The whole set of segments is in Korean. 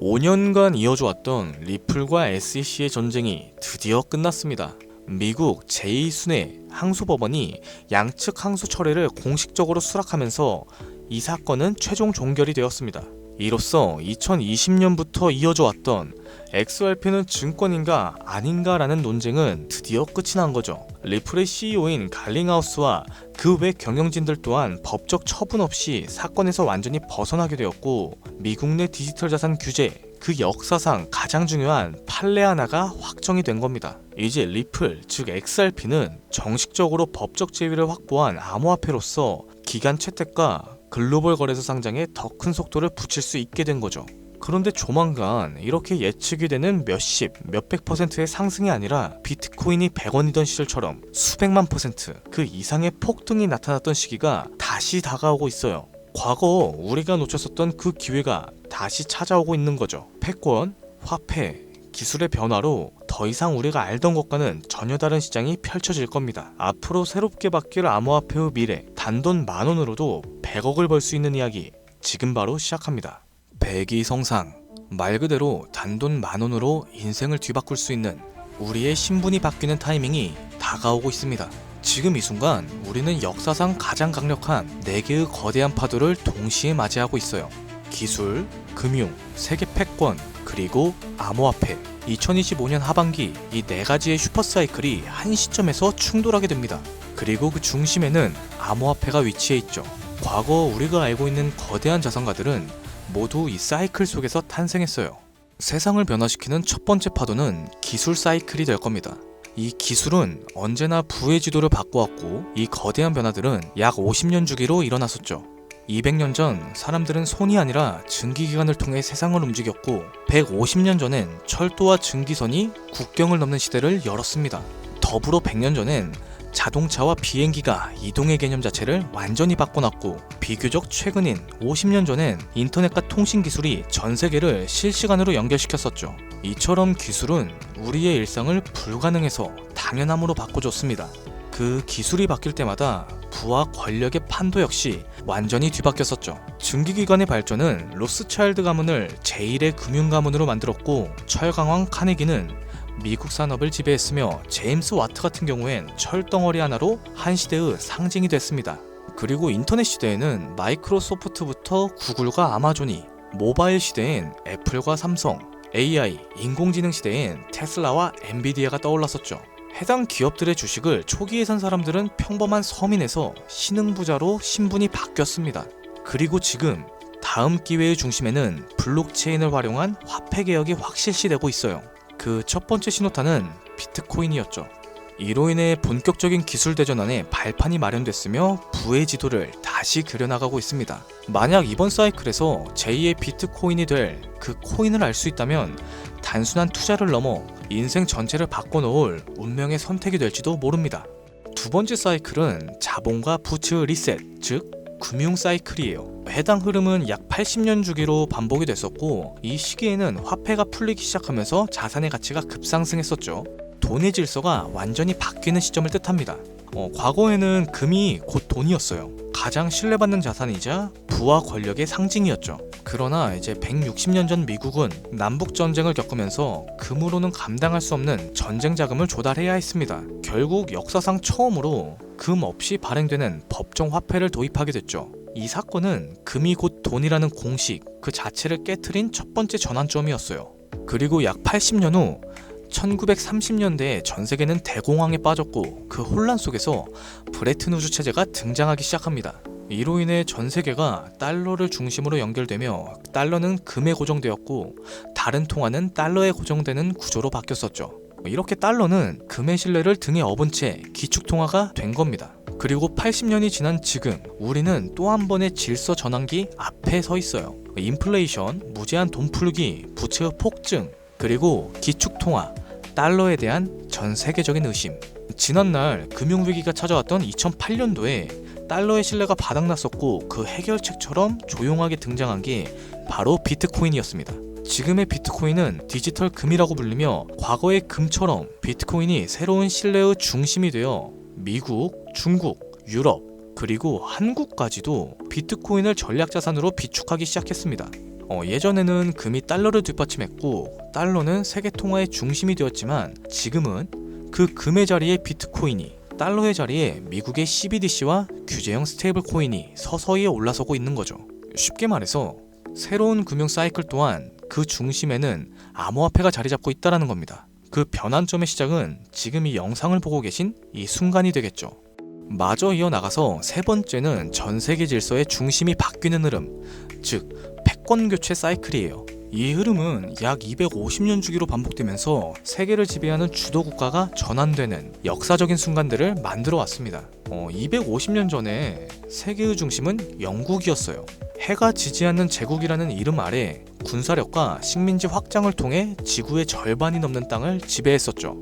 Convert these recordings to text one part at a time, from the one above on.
5년간 이어져 왔던 리플과 SEC의 전쟁이 드디어 끝났습니다. 미국 제2순회 항소법원이 양측 항소 철회를 공식적으로 수락하면서 이 사건은 최종 종결이 되었습니다. 이로써 2020년부터 이어져 왔던 XRP는 증권인가 아닌가라는 논쟁은 드디어 끝이 난 거죠. 리플의 CEO인 갈링하우스와 그 외 경영진들 또한 법적 처분 없이 사건에서 완전히 벗어나게 되었고, 미국 내 디지털 자산 규제, 그 역사상 가장 중요한 판례 하나가 확정이 된 겁니다. 이제 리플, 즉 XRP는 정식적으로 법적 지위를 확보한 암호화폐로서 기간 채택과 글로벌 거래소 상장에 더 큰 속도를 붙일 수 있게 된 거죠. 그런데 조만간 이렇게 예측이 되는 몇십, 몇백 퍼센트의 상승이 아니라 비트코인이 100원이던 시절처럼 수백만 퍼센트, 그 이상의 폭등이 나타났던 시기가 다시 다가오고 있어요. 과거 우리가 놓쳤었던 그 기회가 다시 찾아오고 있는 거죠. 패권, 화폐, 기술의 변화로 더 이상 우리가 알던 것과는 전혀 다른 시장이 펼쳐질 겁니다. 앞으로 새롭게 바뀔 암호화폐의 미래, 단돈 10,000원으로도 100억을 벌 수 있는 이야기 지금 바로 시작합니다. 백이성상, 말 그대로 단돈 10,000원으로 인생을 뒤바꿀 수 있는 우리의 신분이 바뀌는 타이밍이 다가오고 있습니다. 지금 이 순간 우리는 역사상 가장 강력한 4개의 거대한 파도를 동시에 맞이하고 있어요. 기술, 금융, 세계 패권, 그리고 암호화폐. 2025년 하반기 이 4가지의 슈퍼사이클이 한 시점에서 충돌하게 됩니다. 그리고 그 중심에는 암호화폐가 위치해 있죠. 과거 우리가 알고 있는 거대한 자산가들은 모두 이 사이클 속에서 탄생했어요. 세상을 변화시키는 첫 번째 파도는 기술 사이클이 될 겁니다. 이 기술은 언제나 부의 지도를 바꿔왔고, 이 거대한 변화들은 약 50년 주기로 일어났었죠. 200년 전 사람들은 손이 아니라 증기기관을 통해 세상을 움직였고, 150년 전엔 철도와 증기선이 국경을 넘는 시대를 열었습니다. 더불어 100년 전엔 자동차와 비행기가 이동의 개념 자체를 완전히 바꿔놨고, 비교적 최근인 50년 전엔 인터넷과 통신 기술이 전 세계를 실시간으로 연결시켰었죠. 이처럼 기술은 우리의 일상을 불가능해서 당연함으로 바꿔줬습니다. 그 기술이 바뀔 때마다 부와 권력의 판도 역시 완전히 뒤바뀌었었죠. 증기기관의 발전은 로스차일드 가문을 제1의 금융가문으로 만들었고, 철강왕 카네기는 미국 산업을 지배했으며, 제임스 와트 같은 경우엔 철덩어리 하나로 한 시대의 상징이 됐습니다. 그리고 인터넷 시대에는 마이크로소프트부터 구글과 아마존이, 모바일 시대엔 애플과 삼성, AI, 인공지능 시대엔 테슬라와 엔비디아가 떠올랐었죠. 해당 기업들의 주식을 초기에 산 사람들은 평범한 서민에서 신흥부자로 신분이 바뀌었습니다. 그리고 지금 다음 기회의 중심에는 블록체인을 활용한 화폐 개혁이 확실시되고 있어요. 그 첫 번째 신호탄은 비트코인이었죠. 이로 인해 본격적인 기술 대전환에 발판이 마련됐으며 부의 지도를 다시 그려나가고 있습니다. 만약 이번 사이클에서 제2의 비트코인이 될 그 코인을 알 수 있다면 단순한 투자를 넘어 인생 전체를 바꿔놓을 운명의 선택이 될지도 모릅니다. 두 번째 사이클은 자본과 부채의 리셋, 즉 금융 사이클이에요. 해당 흐름은 약 80년 주기로 반복이 됐었고, 이 시기에는 화폐가 풀리기 시작하면서 자산의 가치가 급상승했었죠. 돈의 질서가 완전히 바뀌는 시점을 뜻합니다. 과거에는 금이 곧 돈이었어요. 가장 신뢰받는 자산이자 부와 권력의 상징이었죠. 그러나 이제 160년 전 미국은 남북전쟁을 겪으면서 금으로는 감당할 수 없는 전쟁 자금을 조달해야 했습니다. 결국 역사상 처음으로 금 없이 발행되는 법정 화폐를 도입하게 됐죠. 이 사건은 금이 곧 돈이라는 공식 그 자체를 깨트린 첫 번째 전환점이었어요. 그리고 약 80년 후 1930년대에 전 세계는 대공황에 빠졌고, 그 혼란 속에서 브레튼 우즈 체제가 등장하기 시작합니다. 이로 인해 전 세계가 달러를 중심으로 연결되며 달러는 금에 고정되었고, 다른 통화는 달러에 고정되는 구조로 바뀌었었죠. 이렇게 달러는 금의 신뢰를 등에 업은 채 기축통화가 된 겁니다. 그리고 80년이 지난 지금 우리는 또 한 번의 질서 전환기 앞에 서 있어요. 인플레이션, 무제한 돈 풀기, 부채의 폭증, 그리고 기축통화, 달러에 대한 전 세계적인 의심. 지난날 금융위기가 찾아왔던 2008년도에 달러의 신뢰가 바닥났었고, 그 해결책처럼 조용하게 등장한 게 바로 비트코인이었습니다. 지금의 비트코인은 디지털 금이라고 불리며, 과거의 금처럼 비트코인이 새로운 신뢰의 중심이 되어 미국, 중국, 유럽, 그리고 한국까지도 비트코인을 전략자산으로 비축하기 시작했습니다. 예전에는 금이 달러를 뒷받침했고 달러는 세계 통화의 중심이 되었지만 지금은 그 금의 자리에 비트코인이, 달러의 자리에 미국의 CBDC와 규제형 스테이블 코인이 서서히 올라서고 있는 거죠. 쉽게 말해서 새로운 금융 사이클 또한 그 중심에는 암호화폐가 자리 잡고 있다는 겁니다. 그 변환점의 시작은 지금 이 영상을 보고 계신 이 순간이 되겠죠. 마저 이어나가서 세 번째는 전 세계 질서의 중심이 바뀌는 흐름, 즉 패권 교체 사이클이에요. 이 흐름은 약 250년 주기로 반복되면서 세계를 지배하는 주도 국가가 전환되는 역사적인 순간들을 만들어 왔습니다. 250년 전에 세계의 중심은 영국이었어요. 해가 지지 않는 제국이라는 이름 아래 군사력과 식민지 확장을 통해 지구의 절반이 넘는 땅을 지배했었죠.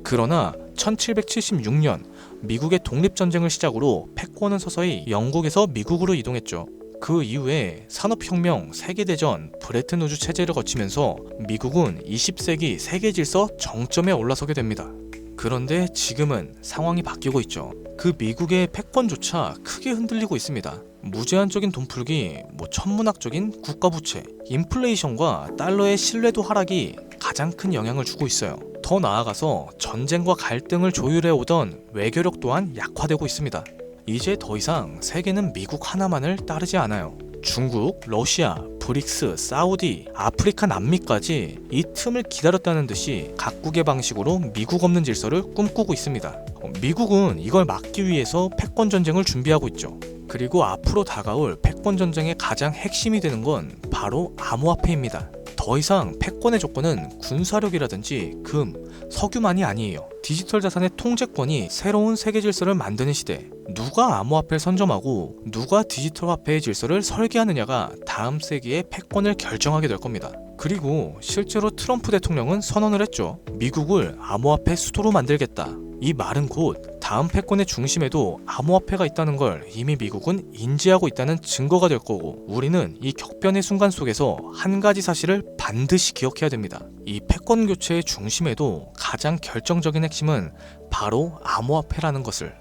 그러나 1776년 미국의 독립전쟁을 시작으로 패권은 서서히 영국에서 미국으로 이동했죠. 그 이후에 산업혁명, 세계대전, 브레튼 우주 체제를 거치면서 미국은 20세기 세계 질서 정점에 올라서게 됩니다. 그런데 지금은 상황이 바뀌고 있죠. 그 미국의 패권조차 크게 흔들리고 있습니다. 무제한적인 돈풀기, 천문학적인 국가부채, 인플레이션과 달러의 신뢰도 하락이 가장 큰 영향을 주고 있어요. 더 나아가서 전쟁과 갈등을 조율해오던 외교력 또한 약화되고 있습니다. 이제 더 이상 세계는 미국 하나만을 따르지 않아요. 중국, 러시아, 브릭스, 사우디, 아프리카, 남미까지 이 틈을 기다렸다는 듯이 각국의 방식으로 미국 없는 질서를 꿈꾸고 있습니다. 미국은 이걸 막기 위해서 패권 전쟁을 준비하고 있죠. 그리고 앞으로 다가올 패권 전쟁의 가장 핵심이 되는 건 바로 암호화폐입니다. 더 이상 패권의 조건은 군사력이라든지 금, 석유만이 아니에요. 디지털 자산의 통제권이 새로운 세계 질서를 만드는 시대. 누가 암호화폐를 선점하고 누가 디지털 화폐의 질서를 설계하느냐가 다음 세기의 패권을 결정하게 될 겁니다. 그리고 실제로 트럼프 대통령은 선언을 했죠. 미국을 암호화폐 수도로 만들겠다. 이 말은 곧 다음 패권의 중심에도 암호화폐가 있다는 걸 이미 미국은 인지하고 있다는 증거가 될 거고, 우리는 이 격변의 순간 속에서 한 가지 사실을 반드시 기억해야 됩니다. 이 패권 교체의 중심에도 가장 결정적인 핵심은 바로 암호화폐라는 것을.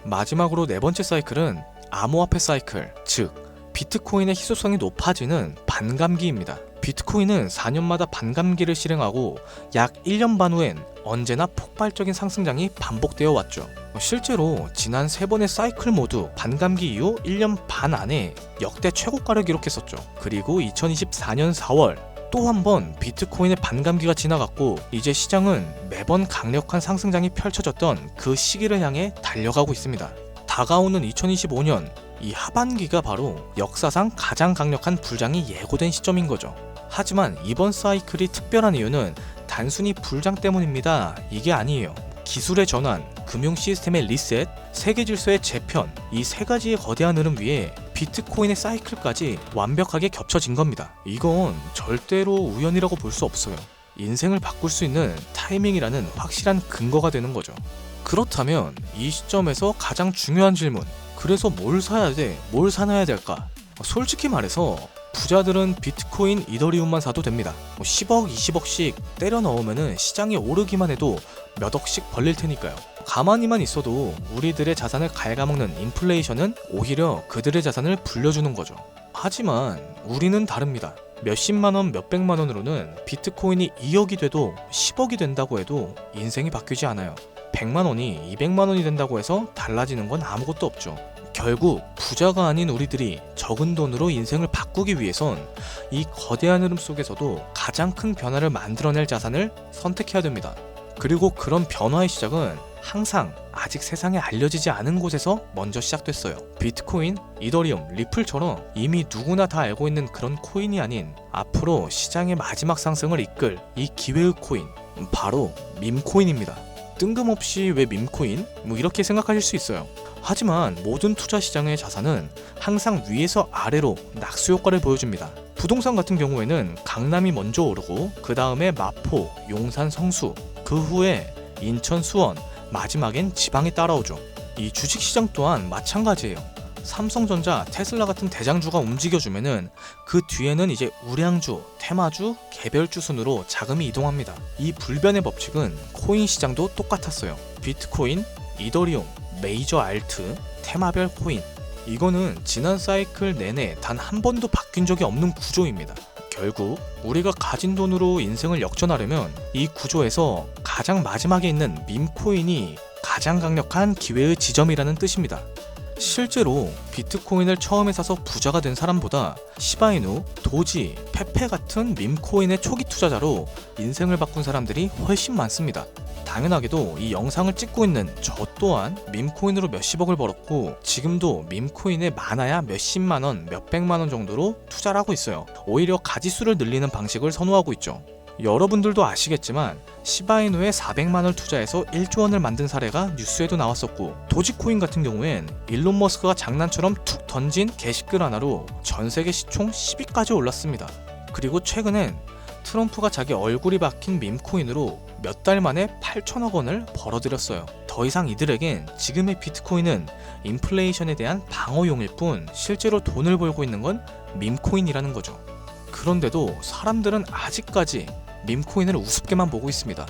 마지막으로 네 번째 사이클은 암호화폐 사이클, 즉 비트코인의 희소성이 높아지는 반감기입니다. 비트코인은 4년마다 반감기를 실행하고 약 1년 반 후엔 언제나 폭발적인 상승장이 반복되어 왔죠. 실제로 지난 3번의 사이클 모두 반감기 이후 1년 반 안에 역대 최고가를 기록했었죠. 그리고 2024년 4월 또 한 번 비트코인의 반감기가 지나갔고 이제 시장은 매번 강력한 상승장이 펼쳐졌던 그 시기를 향해 달려가고 있습니다. 다가오는 2025년 이 하반기가 바로 역사상 가장 강력한 불장이 예고된 시점인 거죠. 하지만 이번 사이클이 특별한 이유는 단순히 불장 때문입니다. 이게 아니에요. 기술의 전환, 금융 시스템의 리셋, 세계 질서의 재편, 이 세 가지의 거대한 흐름 위에 비트코인의 사이클까지 완벽하게 겹쳐진 겁니다. 이건 절대로 우연이라고 볼 수 없어요. 인생을 바꿀 수 있는 타이밍이라는 확실한 근거가 되는 거죠. 그렇다면 이 시점에서 가장 중요한 질문, 그래서 뭘 사야 돼? 뭘 사놔야 될까? 솔직히 말해서 부자들은 비트코인, 이더리움만 사도 됩니다. 10억, 20억씩 때려 넣으면 시장이 오르기만 해도 몇 억씩 벌릴 테니까요. 가만히만 있어도 우리들의 자산을 갉아먹는 인플레이션은 오히려 그들의 자산을 불려주는 거죠. 하지만 우리는 다릅니다. 몇십만원, 몇백만원으로는 비트코인이 2억이 돼도 10억이 된다고 해도 인생이 바뀌지 않아요. 100만원이 200만원이 된다고 해서 달라지는 건 아무것도 없죠. 결국 부자가 아닌 우리들이 적은 돈으로 인생을 바꾸기 위해선 이 거대한 흐름 속에서도 가장 큰 변화를 만들어낼 자산을 선택해야 됩니다. 그리고 그런 변화의 시작은 항상 아직 세상에 알려지지 않은 곳에서 먼저 시작됐어요. 비트코인, 이더리움, 리플처럼 이미 누구나 다 알고 있는 그런 코인이 아닌 앞으로 시장의 마지막 상승을 이끌 이 기회의 코인, 바로 밈코인입니다. 뜬금없이 왜 밈코인? 이렇게 생각하실 수 있어요. 하지만 모든 투자 시장의 자산은 항상 위에서 아래로 낙수 효과를 보여줍니다. 부동산 같은 경우에는 강남이 먼저 오르고 그 다음에 마포, 용산, 성수, 그 후에 인천, 수원, 마지막엔 지방이 따라오죠. 이 주식시장 또한 마찬가지예요. 삼성전자, 테슬라 같은 대장주가 움직여주면은 그 뒤에는 이제 우량주, 테마주, 개별주 순으로 자금이 이동합니다. 이 불변의 법칙은 코인 시장도 똑같았어요. 비트코인, 이더리움, 메이저 알트, 테마별 코인, 이거는 지난 사이클 내내 단 한 번도 바뀐 적이 없는 구조입니다. 결국 우리가 가진 돈으로 인생을 역전하려면 이 구조에서 가장 마지막에 있는 밈코인이 가장 강력한 기회의 지점이라는 뜻입니다. 실제로 비트코인을 처음에 사서 부자가 된 사람보다 시바이누, 도지, 페페 같은 밈코인의 초기 투자자로 인생을 바꾼 사람들이 훨씬 많습니다. 당연하게도 이 영상을 찍고 있는 저 또한 밈코인으로 몇십억을 벌었고 지금도 밈코인에 많아야 몇십만원, 몇백만원 정도로 투자를 하고 있어요. 오히려 가지수를 늘리는 방식을 선호하고 있죠. 여러분들도 아시겠지만 시바이누에 400만원을 투자해서 1조 원을 만든 사례가 뉴스에도 나왔었고, 도지코인 같은 경우엔 일론 머스크가 장난처럼 툭 던진 게시글 하나로 전세계 시총 10위까지 올랐습니다. 그리고 최근엔 트럼프가 자기 얼굴이 박힌 밈코인으로 몇 달 만에 8천억 원을 벌어들였어요. 더 이상 이들에겐 지금의 비트코인은 인플레이션에 대한 방어용일 뿐 실제로 돈을 벌고 있는 건 밈코인이라는 거죠. 그런데도 사람들은 아직까지 밈코인을 우습게만 보고 있습니다.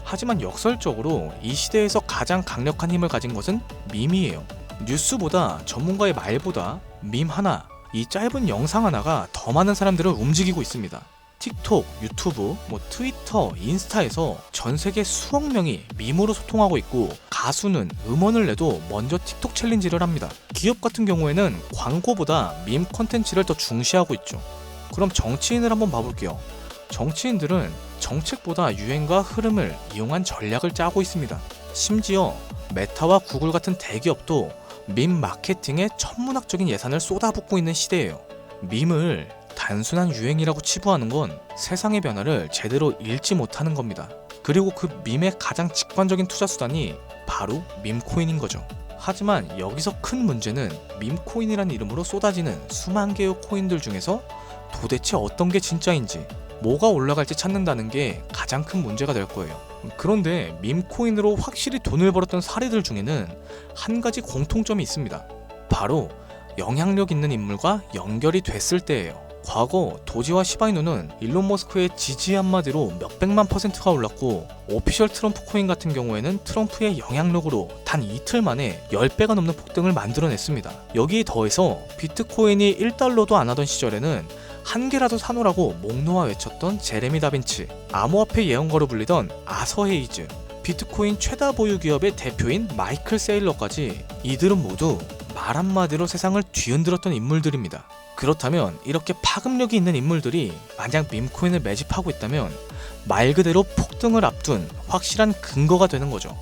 하지만 역설적으로 이 시대에서 가장 강력한 힘을 가진 것은 밈이에요. 뉴스보다 전문가의 말보다 밈 하나, 이 짧은 영상 하나가 더 많은 사람들을 움직이고 있습니다. 틱톡, 유튜브, 트위터, 인스타에서 전 세계 수억 명이 밈으로 소통하고 있고, 가수는 음원을 내도 먼저 틱톡 챌린지를 합니다. 기업 같은 경우에는 광고보다 밈 컨텐츠를 더 중시하고 있죠. 그럼 정치인을 한번 봐볼게요. 정치인들은 정책보다 유행과 흐름을 이용한 전략을 짜고 있습니다. 심지어 메타와 구글 같은 대기업도 밈 마케팅에 천문학적인 예산을 쏟아붓고 있는 시대예요. 밈을 단순한 유행이라고 치부하는 건 세상의 변화를 제대로 읽지 못하는 겁니다. 그리고 그 밈의 가장 직관적인 투자 수단이 바로 밈코인인 거죠. 하지만 여기서 큰 문제는 밈코인이라는 이름으로 쏟아지는 수만 개의 코인들 중에서 도대체 어떤 게 진짜인지, 뭐가 올라갈지 찾는다는 게 가장 큰 문제가 될 거예요. 그런데 밈코인으로 확실히 돈을 벌었던 사례들 중에는 한 가지 공통점이 있습니다. 바로 영향력 있는 인물과 연결이 됐을 때예요. 과거 도지와 시바이누는 일론 머스크의 지지 한마디로 몇백만 %가 올랐고, 오피셜 트럼프 코인 같은 경우에는 트럼프의 영향력으로 단 이틀 만에 10배가 넘는 폭등을 만들어냈습니다. 여기에 더해서 비트코인이 1달러도 안 하던 시절에는 한 개라도 사놓으라고 목 놓아 외쳤던 제레미 다빈치, 암호화폐 예언가로 불리던 아서 헤이즈, 비트코인 최다 보유 기업의 대표인 마이클 세일러까지, 이들은 모두 말 한마디로 세상을 뒤흔들었던 인물들입니다. 그렇다면 이렇게 파급력이 있는 인물들이 만약 밈코인을 매집하고 있다면 말 그대로 폭등을 앞둔 확실한 근거가 되는 거죠.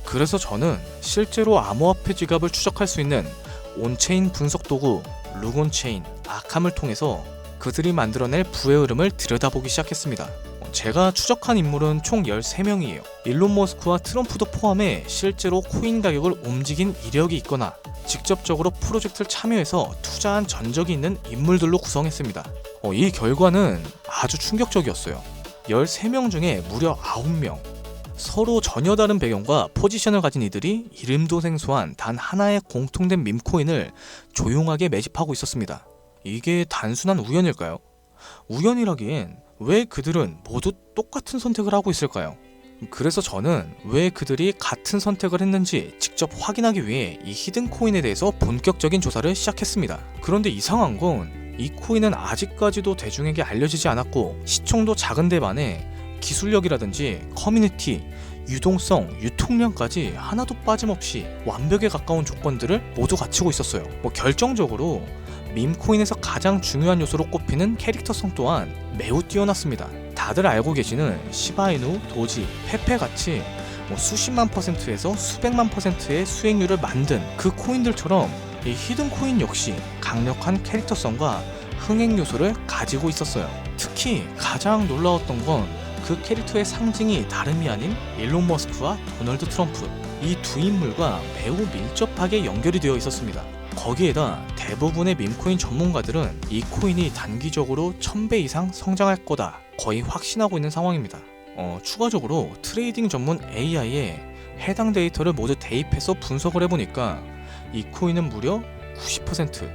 그래서 저는 실제로 암호화폐 지갑을 추적할 수 있는 온체인 분석 도구 루곤체인, 아캄을 통해서 그들이 만들어낼 부의 흐름을 들여다보기 시작했습니다. 제가 추적한 인물은 총 13명이에요. 일론 머스크와 트럼프도 포함해 실제로 코인 가격을 움직인 이력이 있거나 직접적으로 프로젝트를 참여해서 투자한 전적이 있는 인물들로 구성했습니다. 이 결과는 아주 충격적이었어요. 13명 중에 무려 9명. 서로 전혀 다른 배경과 포지션을 가진 이들이 이름도 생소한 단 하나의 공통된 밈코인을 조용하게 매집하고 있었습니다. 이게 단순한 우연일까요? 우연이라기엔 왜 그들은 모두 똑같은 선택을 하고 있을까요? 그래서 저는 왜 그들이 같은 선택을 했는지 직접 확인하기 위해 이 히든 코인에 대해서 본격적인 조사를 시작했습니다. 그런데 이상한 건 이 코인은 아직까지도 대중에게 알려지지 않았고, 시총도 작은데 반해 기술력이라든지 커뮤니티, 유동성, 유통량까지 하나도 빠짐없이 완벽에 가까운 조건들을 모두 갖추고 있었어요. 결정적으로 밈코인에서 가장 중요한 요소로 꼽히는 캐릭터성 또한 매우 뛰어났습니다. 다들 알고 계시는 시바이누, 도지, 페페 같이 수십만 %에서 수백만 %의 수익률을 만든 그 코인들처럼 이 히든 코인 역시 강력한 캐릭터성과 흥행 요소를 가지고 있었어요. 특히 가장 놀라웠던 건 그 캐릭터의 상징이 다름이 아닌 일론 머스크와 도널드 트럼프, 이 두 인물과 매우 밀접하게 연결이 되어 있었습니다. 거기에다 대부분의 밈코인 전문가들은 이 코인이 단기적으로 1000배 이상 성장할 거다 거의 확신하고 있는 상황입니다. 추가적으로 트레이딩 전문 AI에 해당 데이터를 모두 대입해서 분석을 해보니까 이 코인은 무려 90%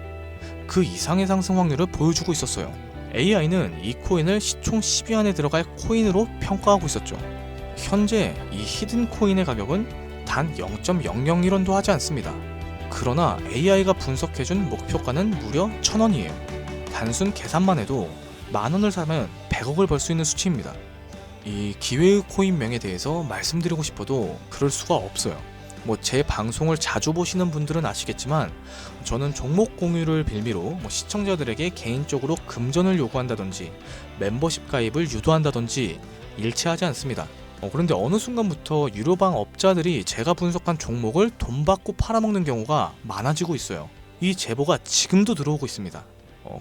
그 이상의 상승 확률을 보여주고 있었어요. AI는 이 코인을 시총 10위 안에 들어갈 코인으로 평가하고 있었죠. 현재 이 히든 코인의 가격은 단 0.001원도 하지 않습니다. 그러나 AI가 분석해준 목표가는 무려 1,000원이에요. 단순 계산만 해도 10,000원을 사면 100억을 벌 수 있는 수치입니다. 이 기회의 코인명에 대해서 말씀드리고 싶어도 그럴 수가 없어요. 제 방송을 자주 보시는 분들은 아시겠지만 저는 종목 공유를 빌미로 시청자들에게 개인적으로 금전을 요구한다든지 멤버십 가입을 유도한다든지 일치하지 않습니다. 그런데 어느 순간부터 유료방 업자들이 제가 분석한 종목을 돈 받고 팔아먹는 경우가 많아지고 있어요. 이 제보가 지금도 들어오고 있습니다.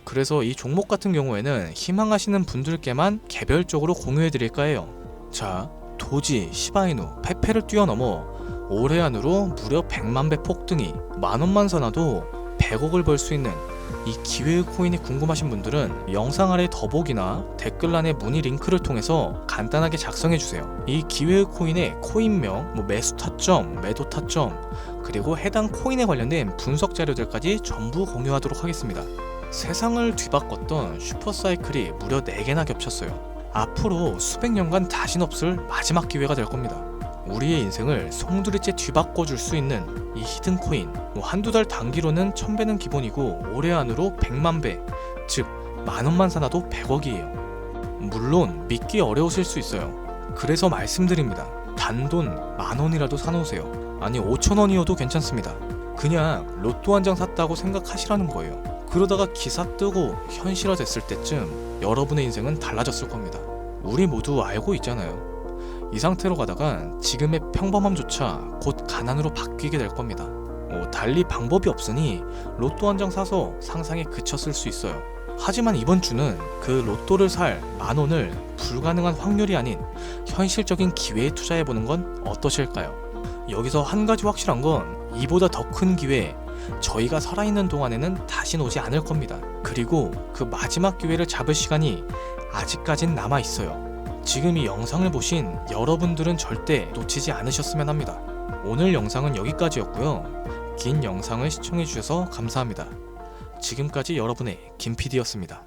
그래서 이 종목 같은 경우에는 희망하시는 분들께만 개별적으로 공유해드릴까 해요. 자, 도지, 시바이누, 페페를 뛰어넘어 올해 안으로 무려 100만 배 폭등이 10,000원만 사놔도 100억을 벌 수 있는 이 기회의 코인이 궁금하신 분들은 영상 아래 더보기나 댓글란의 문의 링크를 통해서 간단하게 작성해주세요. 이 기회의 코인의 코인명, 매수 타점, 매도 타점, 그리고 해당 코인에 관련된 분석 자료들까지 전부 공유하도록 하겠습니다. 세상을 뒤바꿨던 슈퍼사이클이 무려 4개나 겹쳤어요. 앞으로 수백 년간 다신 없을 마지막 기회가 될 겁니다. 우리의 인생을 송두리째 뒤바꿔줄 수 있는 이 히든코인, 한두 달 단기로는 1000배는 기본이고 올해 안으로 100만 배, 즉 10,000원만 사놔도 100억이에요. 물론 믿기 어려우실 수 있어요. 그래서 말씀드립니다. 단돈 10,000원이라도 사놓으세요. 아니 5,000원이어도 괜찮습니다. 그냥 로또 한 장 샀다고 생각하시라는 거예요. 그러다가 기사 뜨고 현실화 됐을 때쯤 여러분의 인생은 달라졌을 겁니다. 우리 모두 알고 있잖아요. 이 상태로 가다간 지금의 평범함조차 곧 가난으로 바뀌게 될 겁니다. 달리 방법이 없으니 로또 한 장 사서 상상에 그쳤을 수 있어요. 하지만 이번 주는 그 로또를 살 10,000원을 불가능한 확률이 아닌 현실적인 기회에 투자해보는 건 어떠실까요? 여기서 한 가지 확실한 건 이보다 더 큰 기회, 저희가 살아있는 동안에는 다신 오지 않을 겁니다. 그리고 그 마지막 기회를 잡을 시간이 아직까진 남아있어요. 지금 이 영상을 보신 여러분들은 절대 놓치지 않으셨으면 합니다. 오늘 영상은 여기까지였고요. 긴 영상을 시청해주셔서 감사합니다. 지금까지 여러분의 김PD였습니다.